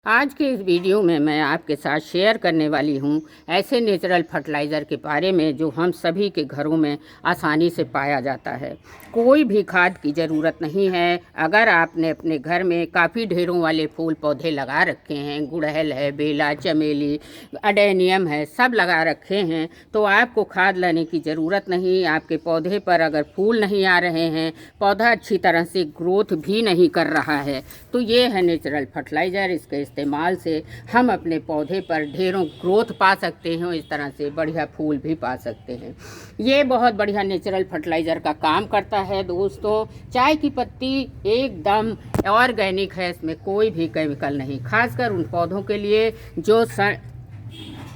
आज के इस वीडियो में मैं आपके साथ शेयर करने वाली हूँ ऐसे नेचुरल फर्टिलाइज़र के बारे में जो हम सभी के घरों में आसानी से पाया जाता है। कोई भी खाद की ज़रूरत नहीं है। अगर आपने अपने घर में काफ़ी ढेरों वाले फूल पौधे लगा रखे हैं, गुड़हल है, बेला, चमेली, अडेनियम है, सब लगा रखे हैं, तो आपको खाद लाने की ज़रूरत नहीं। आपके पौधे पर अगर फूल नहीं आ रहे हैं, पौधा अच्छी तरह से ग्रोथ भी नहीं कर रहा है, तो ये है नेचुरल फर्टिलाइज़र। इसके इस्तेमाल से हम अपने पौधे पर ढेरों ग्रोथ पा सकते हैं, इस तरह से बढ़िया फूल भी पा सकते हैं। ये बहुत बढ़िया नेचुरल फर्टिलाइज़र का काम करता है दोस्तों। चाय की पत्ती एकदम ऑर्गेनिक है, इसमें कोई भी केमिकल नहीं, खासकर उन पौधों के लिए जो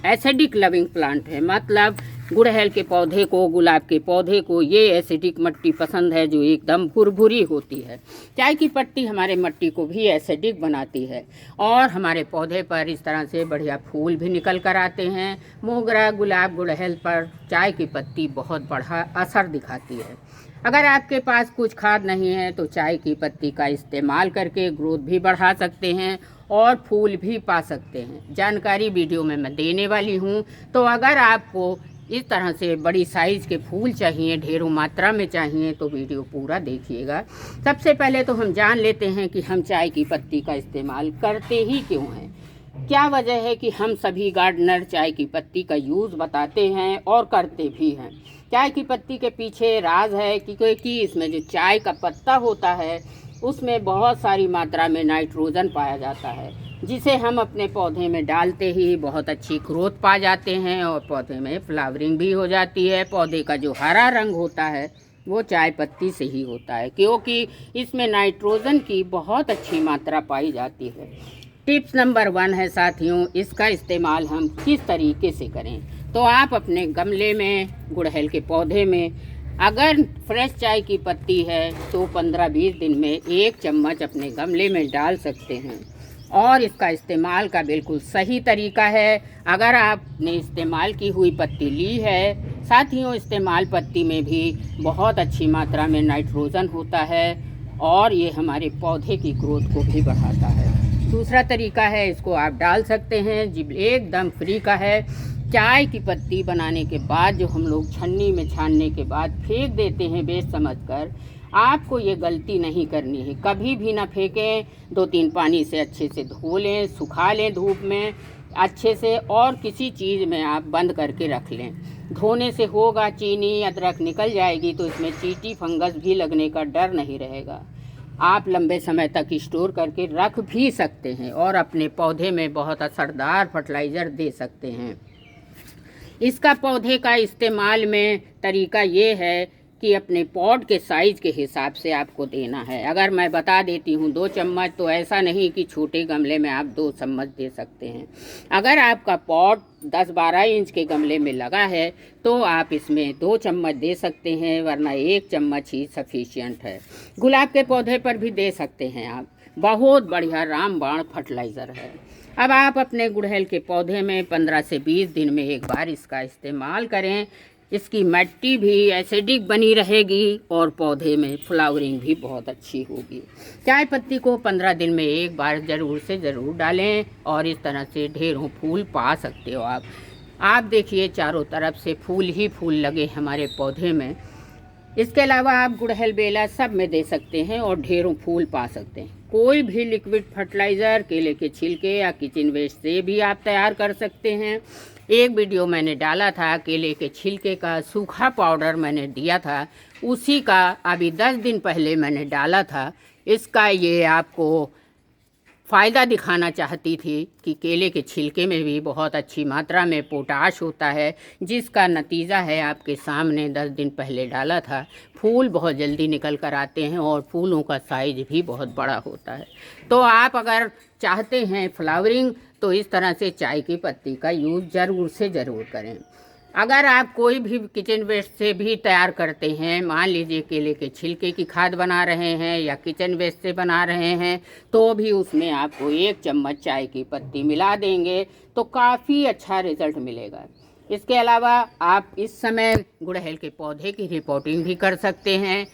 एसिडिक लविंग प्लांट है। मतलब गुड़हल के पौधे को, गुलाब के पौधे को ये एसिडिक मिट्टी पसंद है जो एकदम भुरभुरी होती है। चाय की पत्ती हमारे मिट्टी को भी एसिडिक बनाती है और हमारे पौधे पर इस तरह से बढ़िया फूल भी निकल कर आते हैं। मोगरा, गुलाब, गुड़हल पर चाय की पत्ती बहुत बड़ा असर दिखाती है। अगर आपके पास कुछ खाद नहीं है तो चाय की पत्ती का इस्तेमाल करके ग्रोथ भी बढ़ा सकते हैं और फूल भी पा सकते हैं। जानकारी वीडियो में मैं देने वाली हूँ। तो अगर आपको इस तरह से बड़ी साइज़ के फूल चाहिए, ढेरों मात्रा में चाहिए, तो वीडियो पूरा देखिएगा। सबसे पहले तो हम जान लेते हैं कि हम चाय की पत्ती का इस्तेमाल करते ही क्यों हैं। क्या वजह है कि हम सभी गार्डनर चाय की पत्ती का यूज़ बताते हैं और करते भी हैं। चाय की पत्ती के पीछे राज है क्योंकि इसमें जो चाय का पत्ता होता है उसमें बहुत सारी मात्रा में नाइट्रोजन पाया जाता है, जिसे हम अपने पौधे में डालते ही बहुत अच्छी ग्रोथ पा जाते हैं और पौधे में फ्लावरिंग भी हो जाती है। पौधे का जो हरा रंग होता है वो चाय पत्ती से ही होता है, क्योंकि इसमें नाइट्रोजन की बहुत अच्छी मात्रा पाई जाती है। टिप्स नंबर 1 है साथियों, इसका इस्तेमाल हम किस तरीके से करें। तो आप अपने गमले में, गुड़हल के पौधे में अगर फ्रेश चाय की पत्ती है तो 15-20 दिन में 1 चम्मच अपने गमले में डाल सकते हैं और इसका इस्तेमाल का बिल्कुल सही तरीका है। अगर आपने इस्तेमाल की हुई पत्ती ली है, साथियों इस्तेमाल पत्ती में भी बहुत अच्छी मात्रा में नाइट्रोजन होता है और ये हमारे पौधे की ग्रोथ को भी बढ़ाता है। दूसरा तरीका है, इसको आप डाल सकते हैं, जिब एकदम फ्री का है। चाय की पत्ती बनाने के बाद जो हम लोग छन्नी में छानने के बाद फेंक देते हैं वेस्ट समझकर, आपको ये गलती नहीं करनी है। कभी भी ना फेंकें। 2-3 पानी से अच्छे से धो लें, सुखा लें धूप में अच्छे से, और किसी चीज़ में आप बंद करके रख लें। धोने से होगा, चीनी अदरक निकल जाएगी तो इसमें चींटी फंगस भी लगने का डर नहीं रहेगा। आप लंबे समय तक स्टोर करके रख भी सकते हैं और अपने पौधे में बहुत असरदार फर्टिलाइज़र दे सकते हैं। इसका पौधे का इस्तेमाल में तरीका ये है कि अपने पॉट के साइज़ के हिसाब से आपको देना है। अगर मैं बता देती हूँ 2 चम्मच, तो ऐसा नहीं कि छोटे गमले में आप 2 चम्मच दे सकते हैं। अगर आपका पॉट 10-12 इंच के गमले में लगा है तो आप इसमें 2 चम्मच दे सकते हैं, वरना 1 चम्मच ही सफिशिएंट है। गुलाब के पौधे पर भी दे सकते हैं आप। बहुत बढ़िया रामबाण फर्टिलाइज़र है। अब आप अपने गुड़हल के पौधे में 15 से 20 दिन में एक बार इसका इस्तेमाल करें। इसकी मिट्टी भी एसिडिक बनी रहेगी और पौधे में फ्लावरिंग भी बहुत अच्छी होगी। चाय पत्ती को 15 दिन में एक बार ज़रूर से ज़रूर डालें और इस तरह से ढेरों फूल पा सकते हो आप देखिए चारों तरफ से फूल ही फूल लगे हमारे पौधे में। इसके अलावा आप गुड़हल, बेला सब में दे सकते हैं और ढेरों फूल पा सकते हैं। कोई भी लिक्विड फर्टिलाइज़र केले के छिलके या किचन वेस्ट से भी आप तैयार कर सकते हैं। एक वीडियो मैंने डाला था, केले के छिलके का सूखा पाउडर मैंने दिया था, उसी का अभी 10 दिन पहले मैंने डाला था। इसका ये आपको फ़ायदा दिखाना चाहती थी कि केले के छिलके में भी बहुत अच्छी मात्रा में पोटाश होता है, जिसका नतीजा है आपके सामने। 10 दिन पहले डाला था। फूल बहुत जल्दी निकल कर आते हैं और फूलों का साइज़ भी बहुत बड़ा होता है। तो आप अगर चाहते हैं फ्लावरिंग तो इस तरह से चाय की पत्ती का यूज़ ज़रूर से ज़रूर करें। अगर आप कोई भी किचन वेस्ट से भी तैयार करते हैं, मान लीजिए केले के छिलके की खाद बना रहे हैं या किचन वेस्ट से बना रहे हैं, तो भी उसमें आपको 1 चम्मच चाय की पत्ती मिला देंगे तो काफ़ी अच्छा रिज़ल्ट मिलेगा। इसके अलावा आप इस समय गुड़हल के पौधे की रिपोर्टिंग भी कर सकते हैं।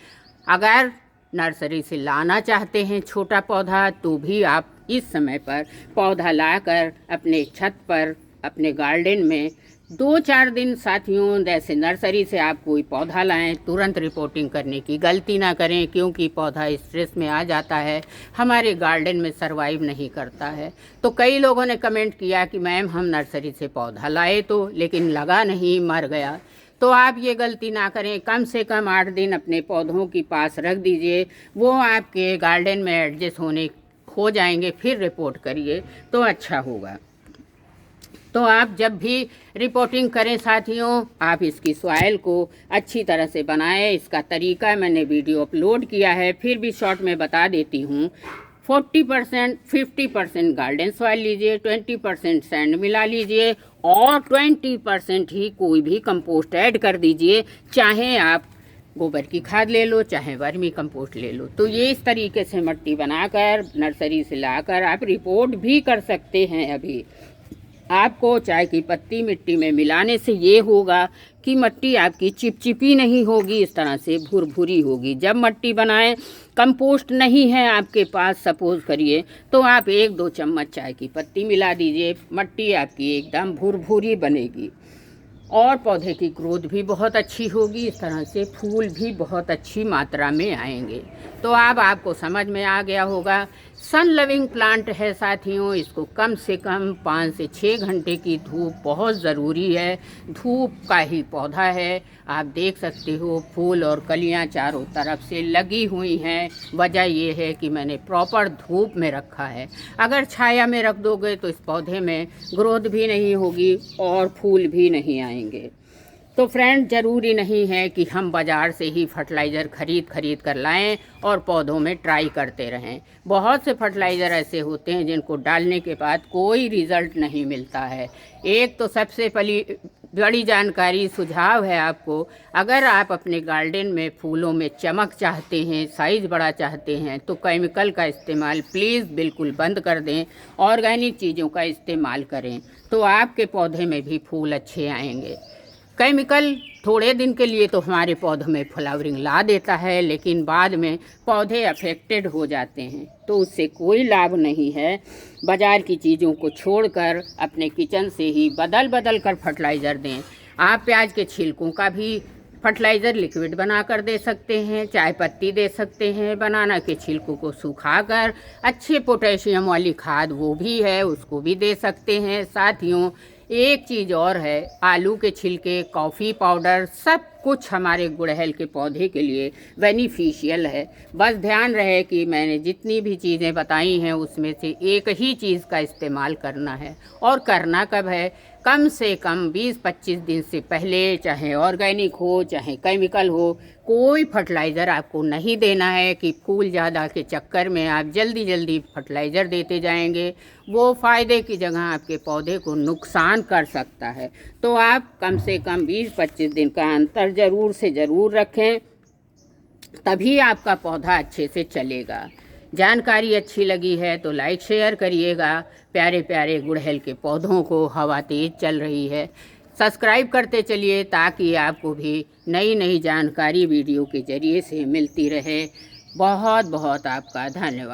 अगर नर्सरी से लाना चाहते हैं छोटा पौधा तो भी आप इस समय पर पौधा लाकर अपने छत पर, अपने गार्डन में 2-4 दिन साथियों, जैसे नर्सरी से आप कोई पौधा लाएं, तुरंत रिपोर्टिंग करने की गलती ना करें, क्योंकि पौधा स्ट्रेस में आ जाता है, हमारे गार्डन में सरवाइव नहीं करता है। तो कई लोगों ने कमेंट किया कि मैम हम नर्सरी से पौधा लाए तो, लेकिन लगा नहीं, मर गया। तो आप ये गलती ना करें, कम से कम 8 दिन अपने पौधों के पास रख दीजिए, वो आपके गार्डन में एडजस्ट हो जाएंगे, फिर रिपोर्ट करिए तो अच्छा होगा। तो आप जब भी रिपोर्टिंग करें साथियों, आप इसकी सॉइल को अच्छी तरह से बनाएं। इसका तरीका मैंने वीडियो अपलोड किया है, फिर भी शॉर्ट में बता देती हूँ। 40% 50% गार्डन सॉइल लीजिए, 20% सैंड मिला लीजिए और 20% ही कोई भी कंपोस्ट ऐड कर दीजिए। चाहे आप गोबर की खाद ले लो, चाहे वर्मी कंपोस्ट ले लो। तो ये इस तरीके से मिट्टी बनाकर नर्सरी से लाकर आप रिपोर्ट भी कर सकते हैं। अभी आपको चाय की पत्ती मिट्टी में मिलाने से ये होगा कि मिट्टी आपकी चिपचिपी नहीं होगी, इस तरह से भुरभुरी होगी। जब मिट्टी बनाएं, कंपोस्ट नहीं है आपके पास सपोज करिए, तो आप 1-2 चम्मच चाय की पत्ती मिला दीजिए, मिट्टी आपकी एकदम भुरभुरी बनेगी और पौधे की ग्रोथ भी बहुत अच्छी होगी। इस तरह से फूल भी बहुत अच्छी मात्रा में आएंगे। तो अब आपको समझ में आ गया होगा। सन लविंग प्लांट है साथियों, इसको कम से कम 5 से 6 घंटे की धूप बहुत ज़रूरी है। धूप का ही पौधा है, आप देख सकते हो फूल और कलियां चारों तरफ से लगी हुई हैं। वजह ये है कि मैंने प्रॉपर धूप में रखा है। अगर छाया में रख दोगे तो इस पौधे में ग्रोथ भी नहीं होगी और फूल भी नहीं आएंगे। तो फ्रेंड, ज़रूरी नहीं है कि हम बाज़ार से ही फर्टिलाइज़र खरीद कर लाएं और पौधों में ट्राई करते रहें। बहुत से फर्टिलाइज़र ऐसे होते हैं जिनको डालने के बाद कोई रिज़ल्ट नहीं मिलता है। एक तो सबसे बड़ी जानकारी सुझाव है आपको, अगर आप अपने गार्डन में फूलों में चमक चाहते हैं, साइज़ बड़ा चाहते हैं, तो केमिकल का इस्तेमाल प्लीज़ बिल्कुल बंद कर दें। ऑर्गेनिक चीज़ों का इस्तेमाल करें तो आपके पौधे में भी फूल अच्छे आएंगे। केमिकल थोड़े दिन के लिए तो हमारे पौधों में फ्लावरिंग ला देता है, लेकिन बाद में पौधे अफेक्टेड हो जाते हैं, तो उससे कोई लाभ नहीं है। बाज़ार की चीज़ों को छोड़कर अपने किचन से ही बदल कर फर्टिलाइज़र दें। आप प्याज के छिलकों का भी फर्टिलाइज़र लिक्विड बनाकर दे सकते हैं, चाय पत्ती दे सकते हैं, बनाना के छिलकों को सुखाकर अच्छे पोटेशियम वाली खाद वो भी है, उसको भी दे सकते हैं। साथियों, एक चीज़ और है, आलू के छिलके, कॉफ़ी पाउडर, सब कुछ हमारे गुड़हल के पौधे के लिए बेनिफिशियल है। बस ध्यान रहे कि मैंने जितनी भी चीज़ें बताई हैं उसमें से एक ही चीज़ का इस्तेमाल करना है। और करना कब है? कम से कम 20-25 दिन से पहले, चाहे ऑर्गेनिक हो चाहे केमिकल हो, कोई फर्टिलाइज़र आपको नहीं देना है कि फूल ज़्यादा के चक्कर में आप जल्दी फर्टिलाइज़र देते जाएंगे। वो फ़ायदे की जगह आपके पौधे को नुकसान कर सकता है। तो आप कम से कम 20-25 दिन का अंतर ज़रूर से ज़रूर रखें, तभी आपका पौधा अच्छे से चलेगा। जानकारी अच्छी लगी है तो लाइक शेयर करिएगा। प्यारे प्यारे गुड़हल के पौधों को, हवा तेज़ चल रही है, सब्सक्राइब करते चलिए ताकि आपको भी नई जानकारी वीडियो के ज़रिए से मिलती रहे। बहुत बहुत आपका धन्यवाद।